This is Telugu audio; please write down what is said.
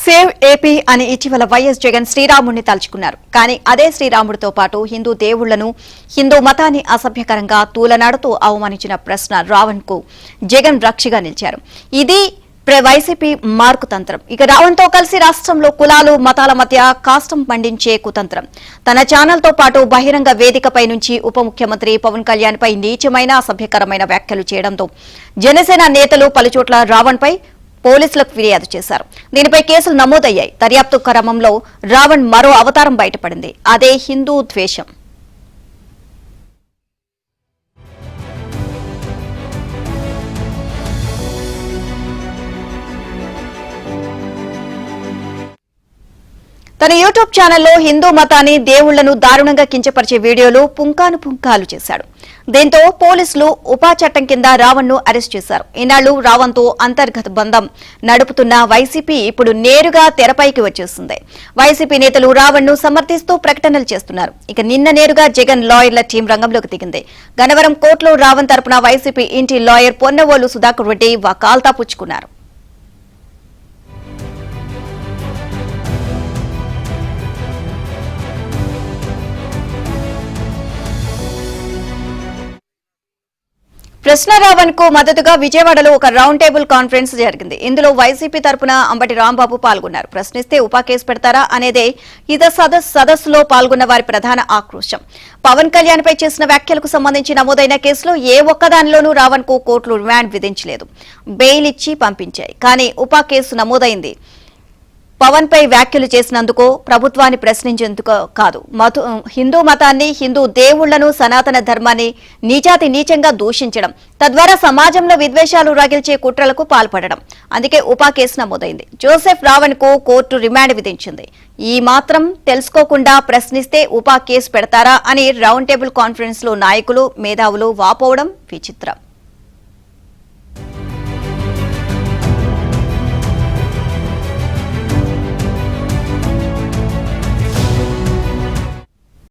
సేవ్ ఏపీ అని ఇటీవల వైఎస్ జగన్ శ్రీరాముడిని తలుచుకున్నారు. కానీ అదే శ్రీరాముడితో పాటు హిందూ దేవుళ్లను, హిందూ మతాన్ని అసభ్యకరంగా తూలనాడుతూ అవమానించిన ప్రశ్న రావణ్ కు జగన్ రక్షగా నిలిచారు. ఇది వైసీపీ మార్కు తంత్రం. ఇక రావణ్ తో కలిసి రాష్ట్రంలో కులాలు మతాల మధ్య కాష్టం పండించే కుతంత్రం. తన ఛానల్ తో పాటు బహిరంగ వేదికపై నుంచి ఉప ముఖ్యమంత్రి పవన్ కళ్యాణ్ పై నీచమైన అసభ్యకరమైన వ్యాఖ్యలు చేయడంతో జనసేన నేతలు పలుచోట్ల రావణ్ పై పోలీసులకు ఫిర్యాదు చేశారు. దీనిపై కేసులు నమోదయ్యాయి. దర్యాప్తు క్రమంలో రావణ్ మరో అవతారం బయటపడింది. అదే హిందూ ద్వేషం. తన యూట్యూబ్ ఛానల్లో హిందూ మతాన్ని, దేవుళ్లను దారుణంగా కించపరిచే వీడియోలు పుంకాలు చేశాడు. దీంతో పోలీసులు ఉపా చట్టం కింద రావణ్ ను అరెస్ట్ చేశారు. ఈనాళ్లు రావణ్ తో అంతర్గత బంధం నడుపుతున్న వైసీపీ ఇప్పుడు నేరుగా తెరపైకి వచ్చేసింది. వైసీపీ నేతలు రావణ్ ను సమర్థిస్తూ ప్రకటనలు చేస్తున్నారు. ఇక నిన్న నేరుగా జగన్ లాయర్ల టీం రంగంలోకి దిగింది. గన్నవరం కోర్టులో రావణ్ తరపున వైసీపీ ఇంటి లాయర్ పొన్నవోలు సుధాకర్ రెడ్డి వకాల్తా పుచ్చుకున్నారు. ప్రశ్న రావణ్ కు మద్దతుగా విజయవాడలో ఒక రౌండ్ టేబుల్ కాన్ఫరెన్స్ జరిగింది. ఇందులో వైసీపీ తరపున అంబటి రాంబాబు పాల్గొన్నారు. ప్రశ్నిస్తే ఉపా కేసు పెడతారా అనేదే ఇదే సదస్సులో పాల్గొన్న వారి ప్రధాన ఆక్రోశం. పవన్ కళ్యాణ్ పై చేసిన వ్యాఖ్యలకు సంబంధించి నమోదైన కేసులో ఏ ఒక్కదానిలోనూ రావణ్ కు కోర్టులు రిమాండ్ విధించలేదు. బెయిల్ ఇచ్చి పంపించాయి. కానీ ఉపా కేసు నమోదైంది పవన్ పై వ్యాఖ్యలు చేసినందుకో, ప్రభుత్వాన్ని ప్రశ్నించేందుకో కాదు. హిందూ మతాన్ని, హిందూ దేవుళ్లను, సనాతన ధర్మాన్ని నీచంగా దూషించడం, తద్వారా సమాజంలో విద్వేషాలు రగిల్చే కుట్రలకు పాల్పడడం. అందుకే ఉపా కేసు నమోదైంది. జోసెఫ్ రావణ్ కు కోర్టు రిమాండ్ విధించింది. ఈ మాత్రం తెలుసుకోకుండా ప్రశ్నిస్తే ఉపా కేసు పెడతారా అని రౌండ్ టేబుల్ కాన్ఫరెన్స్ లో నాయకులు, మేధావులు వాపోవడం విచిత్రం.